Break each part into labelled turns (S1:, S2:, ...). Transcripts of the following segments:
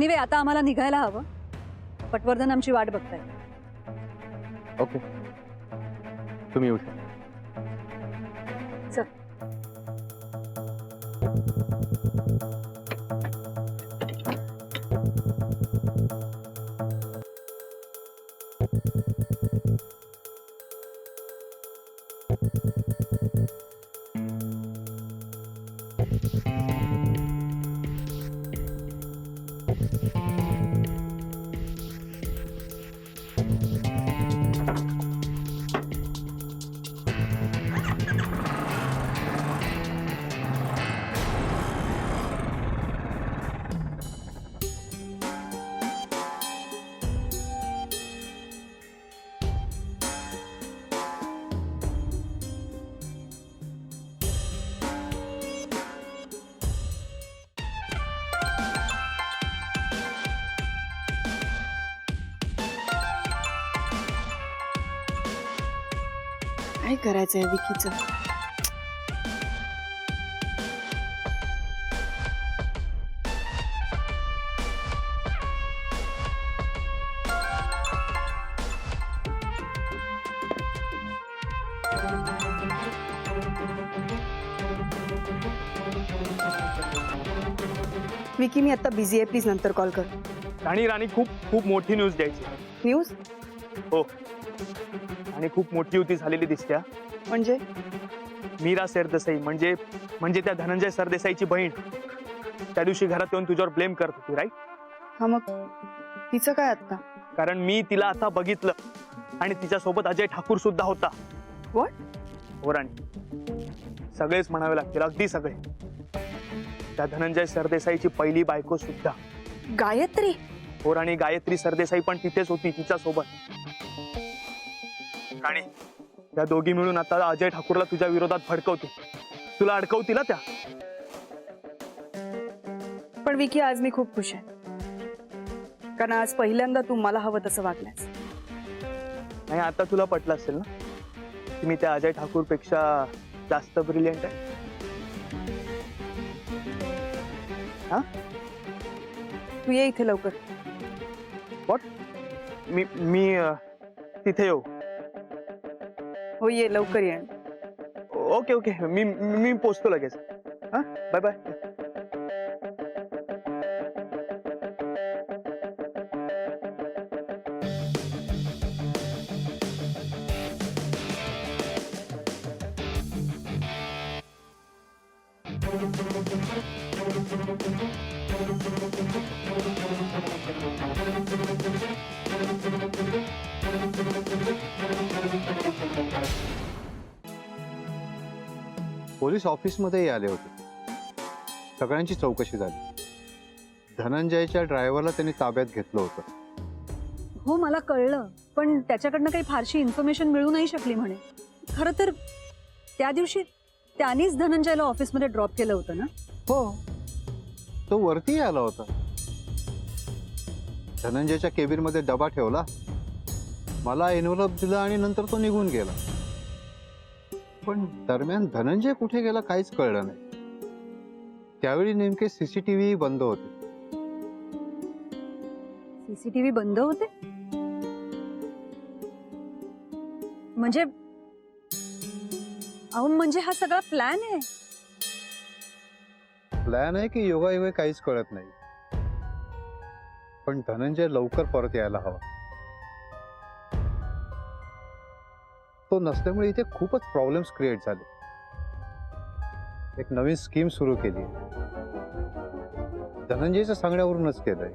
S1: Anyway आता आम्हाला निघायला हवं. पटवर्धन आमची वाट बघताय.
S2: ओके, तुम्ही येऊ शकता.
S1: चल.
S3: काय करायचंय विकीचं? विकी मी आता बिझी आहे, प्लीज नंतर कॉल कर.
S4: राणी खूप खूप मोठी न्यूज द्यायची.
S3: न्यूज
S4: हो, आणि खूप मोठी युती झालेली दिसते.
S3: म्हणजे?
S4: मीरा सरदेसाई म्हणजे त्या धनंजय सरदेसाईची बहीण त्या दिवशी घरात येऊन तुझ्यावर ब्लेम करत होती, राईट?
S3: हा, मग तिचं काय आता?
S4: कारण मी तिला आता बघितलं आणि तिच्यासोबत अजय ठाकूर सुद्धा होता.
S3: What?
S4: हो राणी, सगळेच म्हणावे लागतील, अगदी सगळे. त्या धनंजय सरदेसाईची पहिली बायको सुद्धा.
S3: गायत्री?
S4: हो राणी, गायत्री सरदेसाई पण तिथेच होती तिच्यासोबत. राणी, त्या दोघी मिळून आता अजय ठाकूरला तुझ्या विरोधात भडकवतील, तुला अडकवतील त्या.
S3: पण विकी आज मी खूप खुश आहे, कारण आज पहिल्यांदा तू मला हवं तसं वागल्यास.
S4: नाही, आता तुला पटलं असेल ना की मी त्या अजय ठाकूर पेक्षा जास्त ब्रिलियंट आहे. हा,
S3: तू ये इथे लवकर.
S4: व्हॉट? मी तिथे येऊ?
S3: हो, ये लवकर ये.
S4: ओके ओके, मी पोचतो लगेच. हा, बाय बाय.
S5: पोलीस ऑफिसमध्ये आले होते. सगळ्यांची चौकशी झाली. धनंजयच्या ड्रायव्हरला त्यांनी ताब्यात घेतलं होतं.
S1: हो, मला कळलं, पण त्याच्याकडनं काही फारशी इन्फॉर्मेशन मिळू नाही शकली म्हणे. खरं तर त्या दिवशी त्यांनीच धनंजयला ऑफिसमध्ये ड्रॉप केलं होतं ना?
S5: हो, तो वरती आला होता. धनंजयच्या केबिनमध्ये डबा ठेवला, मला एनव्हलप दिला आणि नंतर तो निघून गेला. पण दरम्यान धनंजय कुठे गेला काहीच कळलं नाही. त्यावेळी नेमके सीसीटीव्ही बंद होते.
S1: सीसीटीव्ही बंद होते म्हणजे? अहो, म्हणजे हा सगळा प्लॅन आहे?
S5: प्लॅन आहे की योगायोगे काहीच कळत नाही. पण धनंजय लवकर परत यायला हवा. तो नसल्यामुळे इथे खूपच प्रॉब्लेम्स क्रिएट झाले. एक नवीन स्कीम सुरू केली, धनंजयच्या सांगण्यावरूनच केलंय.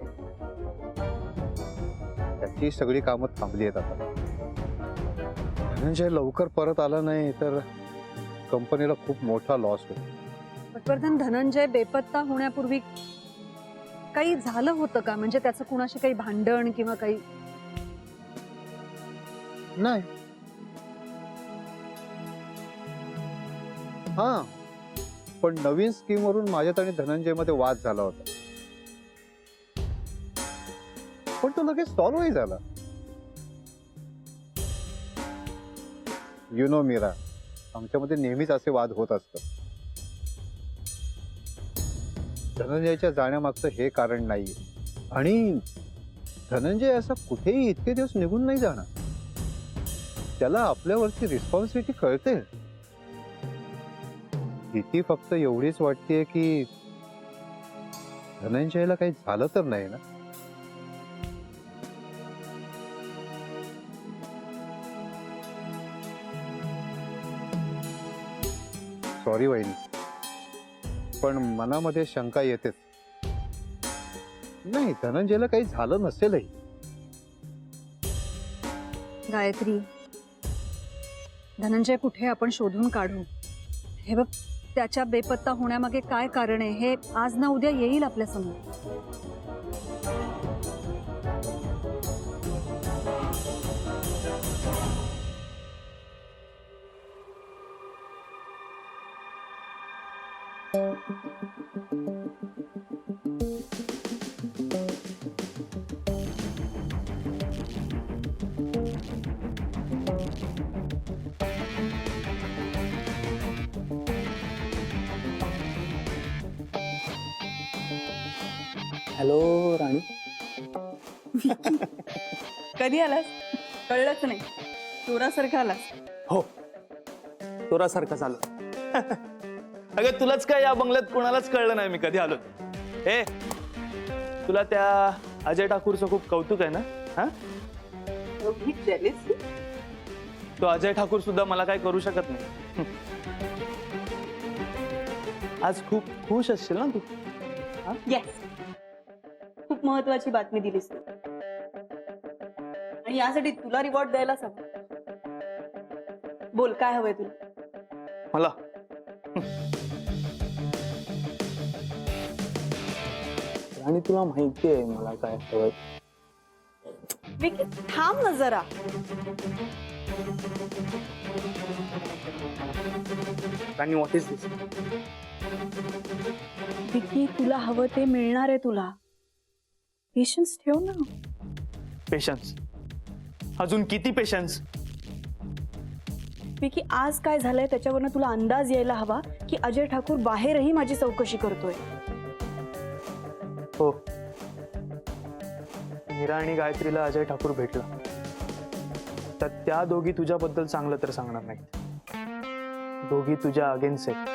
S5: त्याची सगळी कामं थांबली आहेत आता. धनंजय लवकर परत आला नाही तर कंपनीला खूप मोठा लॉस होईल.
S1: पटवर्धन, धनंजय बेपत्ता होण्यापूर्वी काही झालं होतं का? म्हणजे त्याचं कुणाशी काही भांडण किंवा काही?
S5: नाही. हा, पण नवीन स्कीम वरून माझ्यात आणि धनंजय मध्ये वाद झाला होता. पण तो लगेच सॉल्व्हही झाला. यु नो मीरा, आमच्यामध्ये नेहमीच असे वाद होत असतात. धनंजयच्या जाण्यामागचं हे कारण नाहीये. आणि धनंजय असा कुठेही इतके दिवस निघून नाही जाणार. त्याला आपल्यावरची रिस्पॉन्सिबिलिटी कळते. भीती फक्त एवढीच वाटतेय की धनंजयला काही झालं तर नाही ना. सॉरी वहिनी, पण मनामध्ये शंका येतेच. नाही, धनंजयला काही झालं नसेलही.
S1: गायत्री, धनंजय कुठे आपण शोधून काढू. हे बघ, त्याच्या बेपत्ता होण्यामागे काय कारण आहे हे आज ना उद्या येईल आपल्या समोर.
S4: हॅलो राणी.
S3: कधी आलास कळलंच नाही. चोरासारखा आलास.
S4: हो, चोरासारखं झालं. अगं तुलाच काय या बंगल्यात कोणालाच कळलं नाही मी कधी आलो. ए, तुला त्या अजय ठाकूरचं खूप कौतुक आहे ना? हा, तो अजय ठाकूर सुद्धा मला काय करू शकत नाही. आज खूप खुश असशील ना तू?
S3: येस, खूप महत्वाची बातमी दिलीस तू. आणि यासाठी तुला रिवॉर्ड द्यायलाच हवं. बोल, काय हवंय तुला?
S4: मला आणि तुला माहिती आहे मला काय हवंय.
S3: विकी, थांब ना जरा.
S4: राणी, व्हॉट इज दिस?
S3: विकी, तुला हवं ते मिळणार आहे तुला. पेशन्स ठेव ना.
S4: पेशन्स? अजून किती पेशन्स?
S3: विकी, आज काय झालंय त्याच्यावरनं तुला अंदाज यायला हवा की अजय ठाकूर बाहेरही माझी चौकशी करतोय.
S4: हो, मीरा आणि गायत्रीला अजय ठाकूर भेटला तर त्या दोघी तुझ्याबद्दल चांगलं तर सांगणार नाहीत. दोघी तुझ्या अगेन्स्ट आहेत.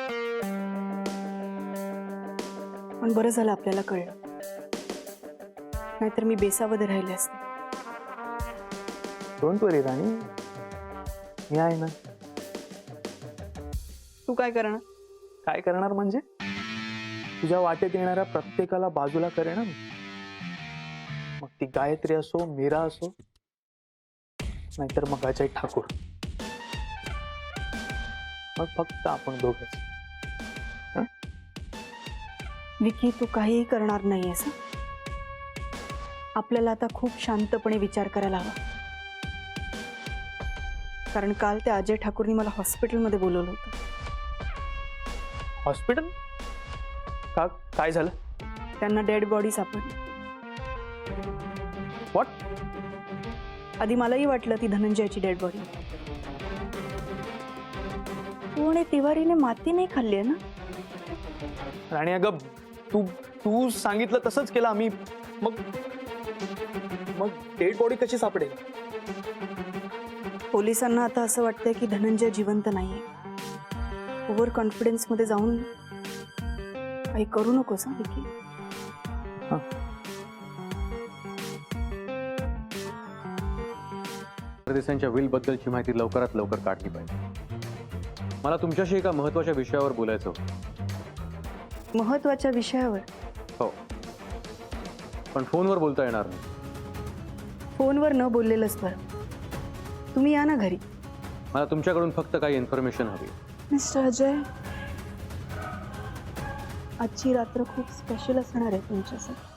S3: पण बरं झालं आपल्याला कळलं, नाहीतर मी बेसावध राहिले असते.
S4: डोंट वरी राणी, मी आहे ना.
S3: तू काय करणार?
S4: काय करणार म्हणजे तुझ्या वाटेत येणाऱ्या प्रत्येकाला बाजूला करेन. मग ती गायत्री असो, मीरा असो, नाहीतर मग अजय ठाकूर. मग फक्त आपण दोघेच.
S3: विकी, तू काहीही करणार नाहीयेस. आपल्याला आता खूप शांतपणे विचार करायला हवा. कारण काल त्या अजय ठाकूरनी मला हॉस्पिटलमध्ये बोलवलं होतं.
S4: हॉस्पिटल? का, काय झालं?
S3: त्यांना डेड बॉडी सापडली.
S4: व्हॉट?
S3: आधी मलाही वाटलं ती धनंजयची डेड बॉडी. तू आणि तिवारीने माती नाही खाल्ली आहे ना?
S4: राणी, अगं तू तू सांगितलं तसंच केलं आम्ही. मग मग डेड बॉडी कशी सापडेल?
S3: पोलिसांना आता असं वाटतंय की धनंजय जिवंत नाहीये. ओव्हर कॉन्फिडन्स मध्ये जाऊन काही करू नकोस विकी.
S2: परदेशांच्या विल बद्दलची माहिती लवकरात लवकर काढली पाहिजे. मला तुमच्याशी एका महत्वाच्या विषयावर बोलायचं होतं.
S3: महत्वाच्या विषयावर?
S2: हो, पण फोनवर बोलता येणार नाही.
S3: फोनवर न बोललेलंच बरं. तुम्ही या ना घरी.
S2: मला तुमच्याकडून फक्त काही इन्फॉर्मेशन हवी.
S3: मिस्टर अजय, आजची रात्र खूप स्पेशल असणार आहे तुमच्यासाठी.